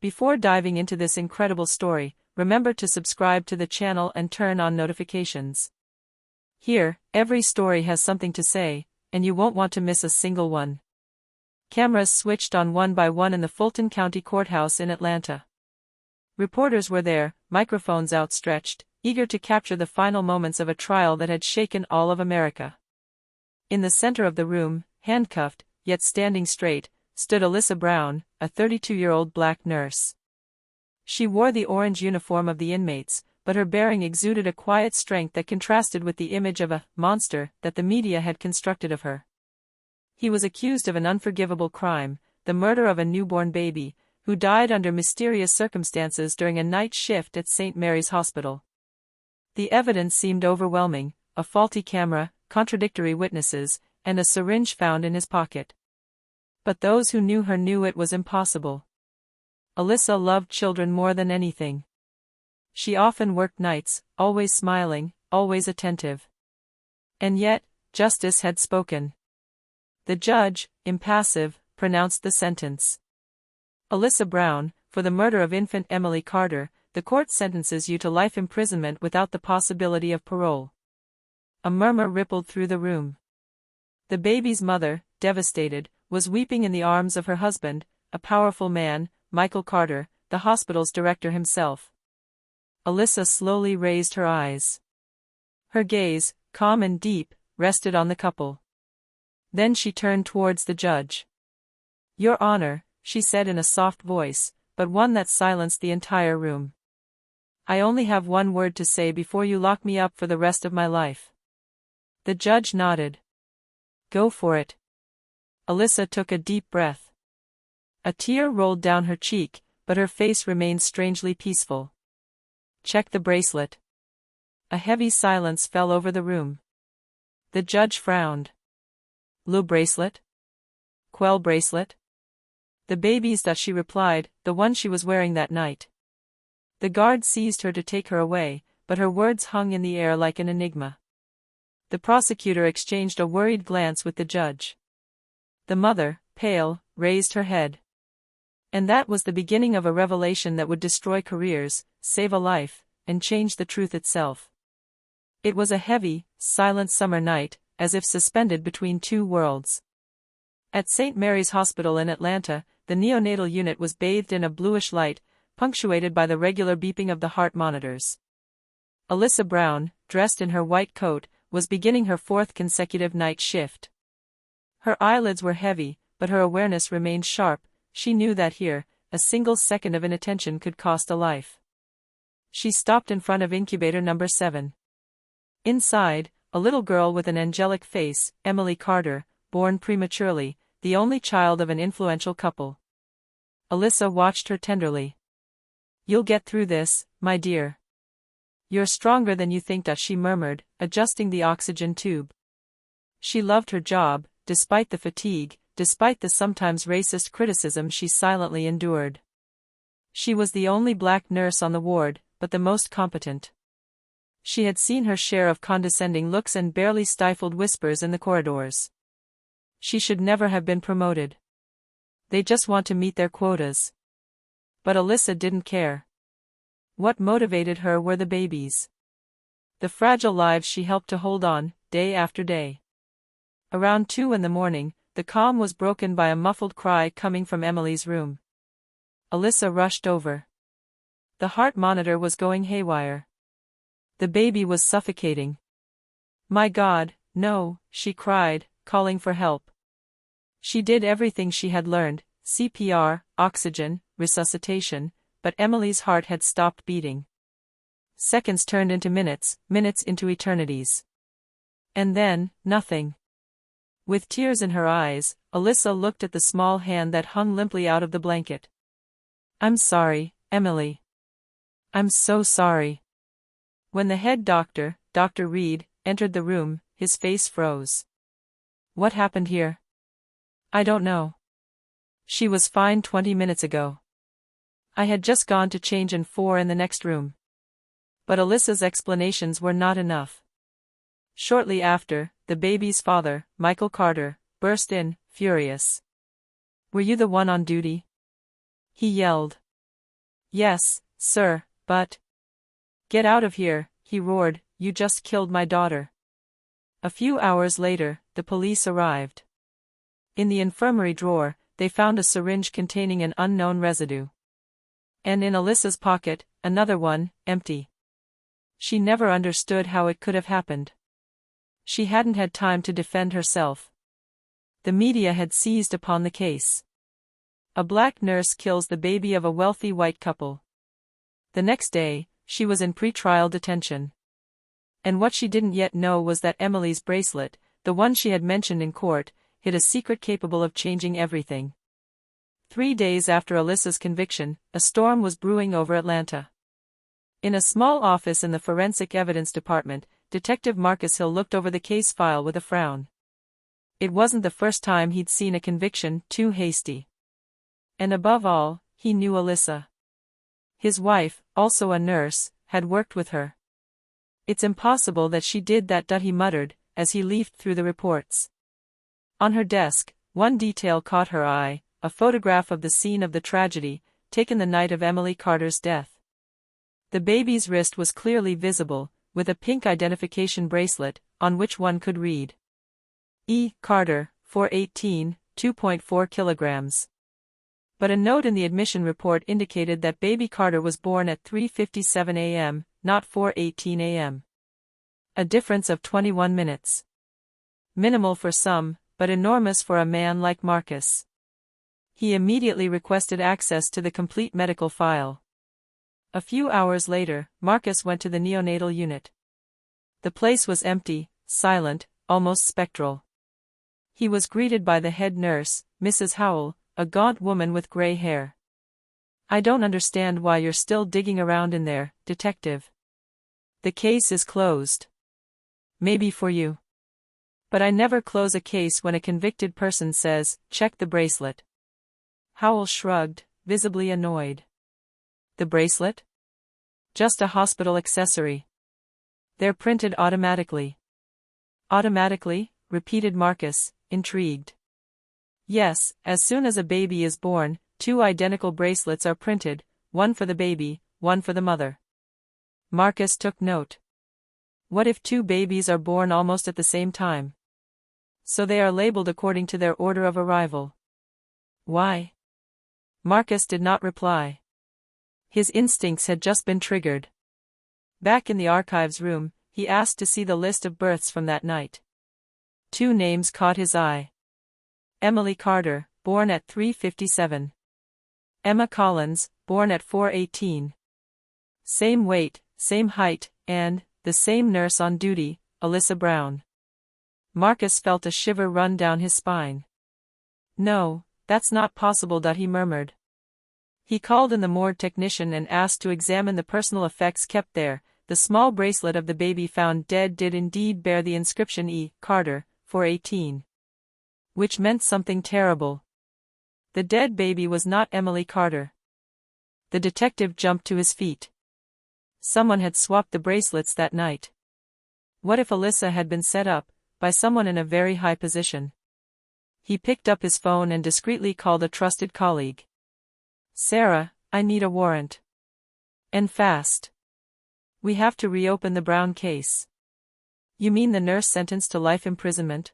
Before diving into this incredible story, remember to subscribe to the channel and turn on notifications. Here, every story has something to say, and you won't want to miss a single one. Cameras switched on one by one in the Fulton County Courthouse in Atlanta. Reporters were there, microphones outstretched, eager to capture the final moments of a trial that had shaken all of America. In the center of the room, handcuffed, yet standing straight, stood Alyssa Brown, a 32-year-old black nurse. She wore the orange uniform of the inmates, but her bearing exuded a quiet strength that contrasted with the image of a monster that the media had constructed of her. He was accused of an unforgivable crime, the murder of a newborn baby, who died under mysterious circumstances during a night shift at St. Mary's Hospital. The evidence seemed overwhelming: a faulty camera, contradictory witnesses, and a syringe found in his pocket. But those who knew her knew it was impossible. Alyssa loved children more than anything. She often worked nights, always smiling, always attentive. And yet, justice had spoken. The judge, impassive, pronounced the sentence. Alyssa Brown, for the murder of infant Emily Carter, the court sentences you to life imprisonment without the possibility of parole. A murmur rippled through the room. The baby's mother, devastated, was weeping in the arms of her husband, a powerful man, Michael Carter, the hospital's director himself. Alyssa slowly raised her eyes. Her gaze, calm and deep, rested on the couple. Then she turned towards the judge. "Your Honor," she said in a soft voice, but one that silenced the entire room. "I only have one word to say before you lock me up for the rest of my life." The judge nodded. "Go for it." Alyssa took a deep breath. A tear rolled down her cheek, but her face remained strangely peaceful. "Check the bracelet." A heavy silence fell over the room. The judge frowned. "Le bracelet? Quel bracelet?" "The baby's that," she replied, "the one she was wearing that night." The guard seized her to take her away, but her words hung in the air like an enigma. The prosecutor exchanged a worried glance with the judge. The mother, pale, raised her head. And that was the beginning of a revelation that would destroy careers, save a life, and change the truth itself. It was a heavy, silent summer night, as if suspended between two worlds. At St. Mary's Hospital in Atlanta, the neonatal unit was bathed in a bluish light, punctuated by the regular beeping of the heart monitors. Alyssa Brown, dressed in her white coat, was beginning her fourth consecutive night shift. Her eyelids were heavy, but her awareness remained sharp. She knew that here, a single second of inattention could cost a life. She stopped in front of incubator number 7. Inside, a little girl with an angelic face, Emily Carter, born prematurely, the only child of an influential couple. Alyssa watched her tenderly. "You'll get through this, my dear. You're stronger than you think," she murmured, adjusting the oxygen tube. She loved her job, despite the fatigue, despite the sometimes racist criticism she silently endured. She was the only black nurse on the ward, but the most competent. She had seen her share of condescending looks and barely stifled whispers in the corridors. She should never have been promoted. They just want to meet their quotas. But Alyssa didn't care. What motivated her were the babies. The fragile lives she helped to hold on, day after day. Around 2 in the morning, the calm was broken by a muffled cry coming from Emily's room. Alyssa rushed over. The heart monitor was going haywire. The baby was suffocating. "My God, no," she cried, calling for help. She did everything she had learned: CPR, oxygen, resuscitation, but Emily's heart had stopped beating. Seconds turned into minutes, minutes into eternities. And then, nothing. With tears in her eyes, Alyssa looked at the small hand that hung limply out of the blanket. "I'm sorry, Emily. I'm so sorry." When the head doctor, Dr. Reed, entered the room, his face froze. "What happened here?" "I don't know. She was fine 20 minutes ago. I had just gone to change and 4 in the next room." But Alyssa's explanations were not enough. Shortly after, the baby's father, Michael Carter, burst in, furious. "Were you the one on duty?" he yelled. Yes, sir, but… Get out of here, he roared, you just killed my daughter. A few hours later, the police arrived. In the infirmary drawer, they found a syringe containing an unknown residue. And in Alyssa's pocket, another one, empty. She never understood how it could have happened. She hadn't had time to defend herself. The media had seized upon the case. A black nurse kills the baby of a wealthy white couple. The next day, she was in pre-trial detention. And what she didn't yet know was that Emily's bracelet, the one she had mentioned in court, hid a secret capable of changing everything. 3 days after Alyssa's conviction, a storm was brewing over Atlanta. In a small office in the Forensic Evidence Department, Detective Marcus Hill looked over the case file with a frown. It wasn't the first time he'd seen a conviction too hasty. And above all, he knew Alyssa. His wife, also a nurse, had worked with her. It's impossible that she did that, he muttered, as he leafed through the reports. On her desk, one detail caught her eye, a photograph of the scene of the tragedy, taken the night of Emily Carter's death. The baby's wrist was clearly visible, with a pink identification bracelet, on which one could read E. Carter, 418, 2.4 kilograms. But a note in the admission report indicated that baby Carter was born at 3:57 a.m., not 4:18 a.m. A difference of 21 minutes. Minimal for some, but enormous for a man like Marcus. He immediately requested access to the complete medical file. A few hours later, Marcus went to the neonatal unit. The place was empty, silent, almost spectral. He was greeted by the head nurse, Mrs. Howell, a gaunt woman with gray hair. I don't understand why you're still digging around in there, detective. The case is closed. Maybe for you. But I never close a case when a convicted person says, check the bracelet. Howell shrugged, visibly annoyed. The bracelet? Just a hospital accessory. They're printed automatically. Automatically? Repeated Marcus, intrigued. Yes, as soon as a baby is born, 2 identical bracelets are printed, one for the baby, one for the mother. Marcus took note. What if 2 babies are born almost at the same time? So they are labeled according to their order of arrival. Why? Marcus did not reply. His instincts had just been triggered. Back in the archives room, he asked to see the list of births from that night. 2 names caught his eye. Emily Carter, born at 3:57. Emma Collins, born at 4:18. Same weight, same height, and the same nurse on duty, Alyssa Brown. Marcus felt a shiver run down his spine. No, that's not possible, he murmured. He called in the morgue technician and asked to examine the personal effects kept there. The small bracelet of the baby found dead did indeed bear the inscription E. Carter, 418. Which meant something terrible. The dead baby was not Emily Carter. The detective jumped to his feet. Someone had swapped the bracelets that night. What if Alyssa had been set up, by someone in a very high position? He picked up his phone and discreetly called a trusted colleague. Sarah, I need a warrant. And fast. We have to reopen the Brown case. You mean the nurse sentenced to life imprisonment?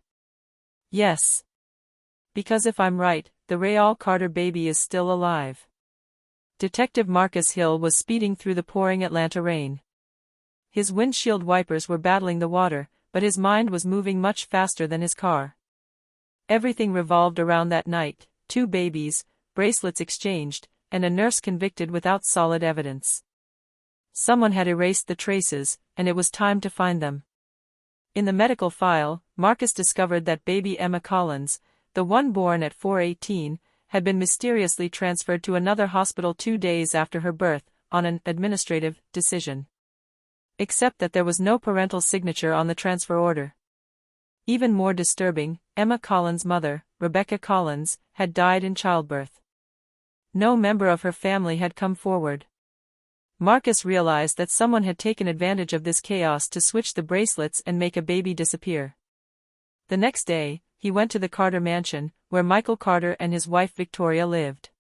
Yes. Because if I'm right, the Rayal Carter baby is still alive. Detective Marcus Hill was speeding through the pouring Atlanta rain. His windshield wipers were battling the water, but his mind was moving much faster than his car. Everything revolved around that night: 2 babies, bracelets exchanged, and a nurse convicted without solid evidence. Someone had erased the traces, and it was time to find them. In the medical file, Marcus discovered that baby Emma Collins, the one born at 4:18, had been mysteriously transferred to another hospital 2 days after her birth, on an administrative decision. Except that there was no parental signature on the transfer order. Even more disturbing, Emma Collins' mother, Rebecca Collins, had died in childbirth. No member of her family had come forward. Marcus realized that someone had taken advantage of this chaos to switch the bracelets and make a baby disappear. The next day, he went to the Carter mansion, where Michael Carter and his wife Victoria lived.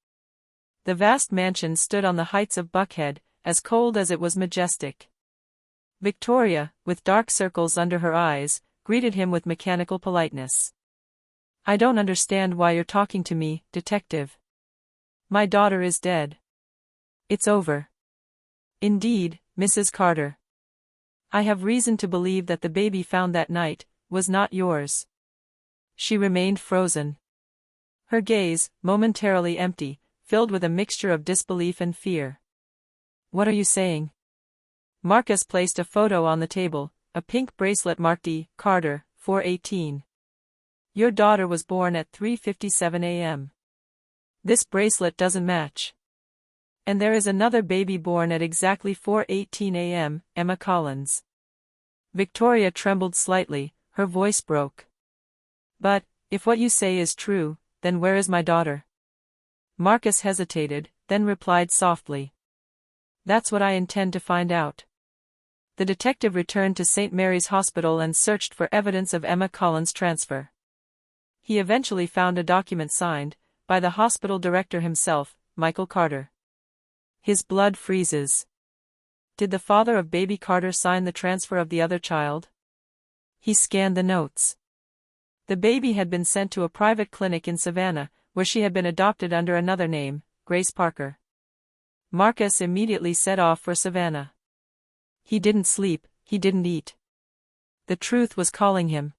The vast mansion stood on the heights of Buckhead, as cold as it was majestic. Victoria, with dark circles under her eyes, greeted him with mechanical politeness. "I don't understand why you're talking to me, detective. My daughter is dead. It's over." "Indeed, Mrs. Carter. I have reason to believe that the baby found that night was not yours." She remained frozen. Her gaze, momentarily empty, filled with a mixture of disbelief and fear. "What are you saying?" Marcus placed a photo on the table, a pink bracelet marked E. Carter, 418. "Your daughter was born at 3:57 a.m. This bracelet doesn't match. And there is another baby born at exactly 4:18 a.m., Emma Collins." Victoria trembled slightly, her voice broke. "But, if what you say is true, then where is my daughter?" Marcus hesitated, then replied softly. "That's what I intend to find out." The detective returned to St. Mary's Hospital and searched for evidence of Emma Collins' transfer. He eventually found a document signed, by the hospital director himself, Michael Carter. His blood freezes. Did the father of baby Carter sign the transfer of the other child? He scanned the notes. The baby had been sent to a private clinic in Savannah, where she had been adopted under another name, Grace Parker. Marcus immediately set off for Savannah. He didn't sleep, he didn't eat. The truth was calling him.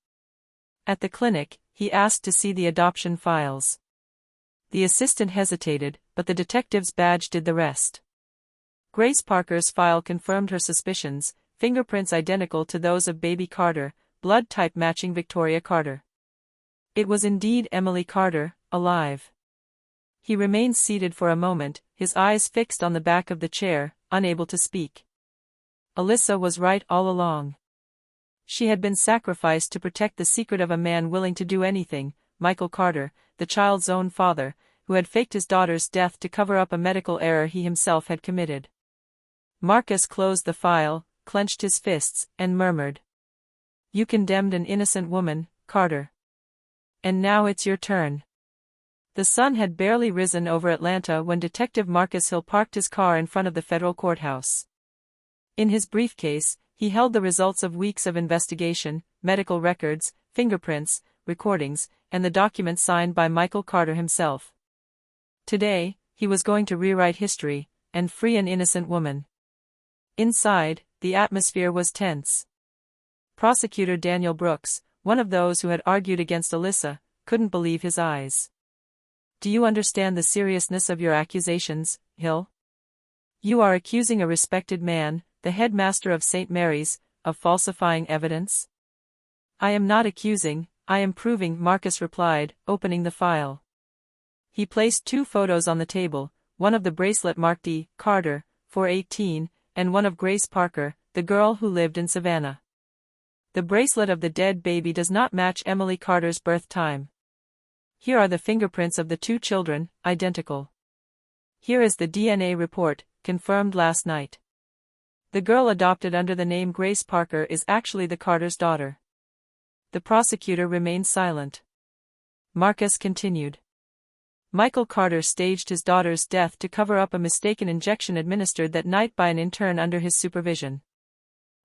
At the clinic, he asked to see the adoption files. The assistant hesitated, but the detective's badge did the rest. Grace Parker's file confirmed her suspicions, fingerprints identical to those of baby Carter, blood type matching Victoria Carter. It was indeed Emily Carter, alive. He remained seated for a moment, his eyes fixed on the back of the chair, unable to speak. Alyssa was right all along. She had been sacrificed to protect the secret of a man willing to do anything, Michael Carter, the child's own father, who had faked his daughter's death to cover up a medical error he himself had committed. Marcus closed the file, clenched his fists, and murmured. "You condemned an innocent woman, Carter. And now it's your turn." The sun had barely risen over Atlanta when Detective Marcus Hill parked his car in front of the federal courthouse. In his briefcase, he held the results of weeks of investigation, medical records, fingerprints, recordings, and the documents signed by Michael Carter himself. Today, he was going to rewrite history, and free an innocent woman. Inside, the atmosphere was tense. Prosecutor Daniel Brooks, one of those who had argued against Alyssa, couldn't believe his eyes. "Do you understand the seriousness of your accusations, Hill? You are accusing a respected man, the headmaster of St. Mary's, of falsifying evidence?" "I am not accusing, I am proving," Marcus replied, opening the file. He placed two photos on the table, one of the bracelet marked E. Carter, 418, and one of Grace Parker, the girl who lived in Savannah. The bracelet of the dead baby does not match Emily Carter's birth time. Here are the fingerprints of the two children, identical. Here is the DNA report, confirmed last night. The girl adopted under the name Grace Parker is actually the Carter's daughter. The prosecutor remained silent. Marcus continued. Michael Carter staged his daughter's death to cover up a mistaken injection administered that night by an intern under his supervision.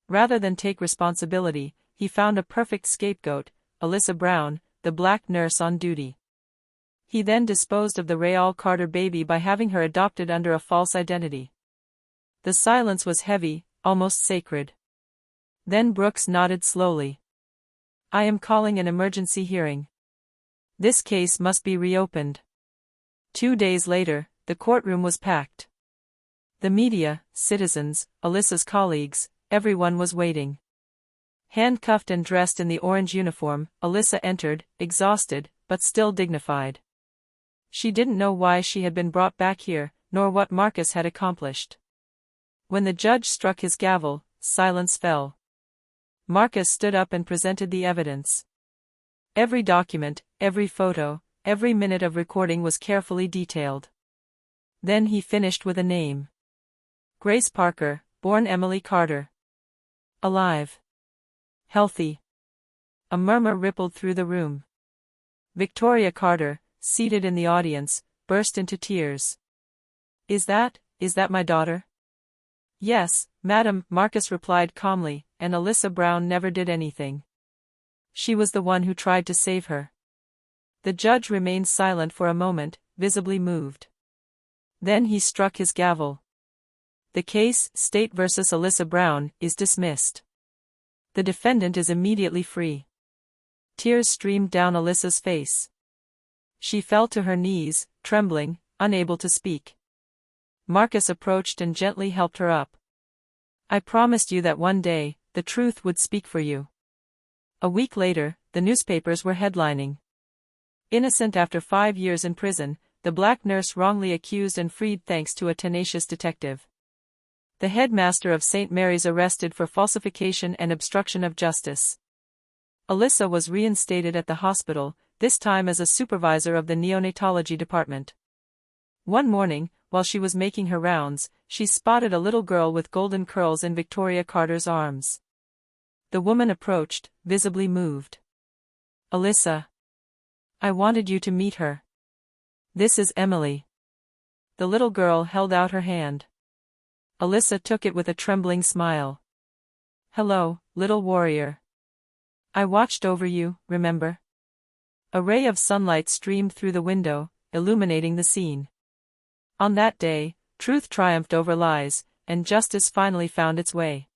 Rather than take responsibility, he found a perfect scapegoat, Alyssa Brown, the black nurse on duty. He then disposed of the Rayal Carter baby by having her adopted under a false identity. The silence was heavy, almost sacred. Then Brooks nodded slowly. "I am calling an emergency hearing. This case must be reopened." 2 days later, the courtroom was packed. The media, citizens, Alyssa's colleagues, everyone was waiting. Handcuffed and dressed in the orange uniform, Alyssa entered, exhausted, but still dignified. She didn't know why she had been brought back here, nor what Marcus had accomplished. When the judge struck his gavel, silence fell. Marcus stood up and presented the evidence. Every document, every photo, every minute of recording was carefully detailed. Then he finished with a name. Grace Parker, born Emily Carter. Alive. Healthy. A murmur rippled through the room. Victoria Carter, seated in the audience, burst into tears. Is that my daughter? Yes, madam, Marcus replied calmly, and Alyssa Brown never did anything. She was the one who tried to save her. The judge remained silent for a moment, visibly moved. Then he struck his gavel. The case, State versus Alyssa Brown, is dismissed. The defendant is immediately free. Tears streamed down Alyssa's face. She fell to her knees, trembling, unable to speak. Marcus approached and gently helped her up. I promised you that one day, the truth would speak for you. A week later, the newspapers were headlining. Innocent after 5 years in prison, the black nurse wrongly accused and freed thanks to a tenacious detective. The headmaster of St. Mary's arrested for falsification and obstruction of justice. Alyssa was reinstated at the hospital, this time as a supervisor of the neonatology department. One morning, while she was making her rounds, she spotted a little girl with golden curls in Victoria Carter's arms. The woman approached, visibly moved. Alyssa. I wanted you to meet her. This is Emily. The little girl held out her hand. Alyssa took it with a trembling smile. Hello, little warrior. I watched over you, remember? A ray of sunlight streamed through the window, illuminating the scene. On that day, truth triumphed over lies, and justice finally found its way.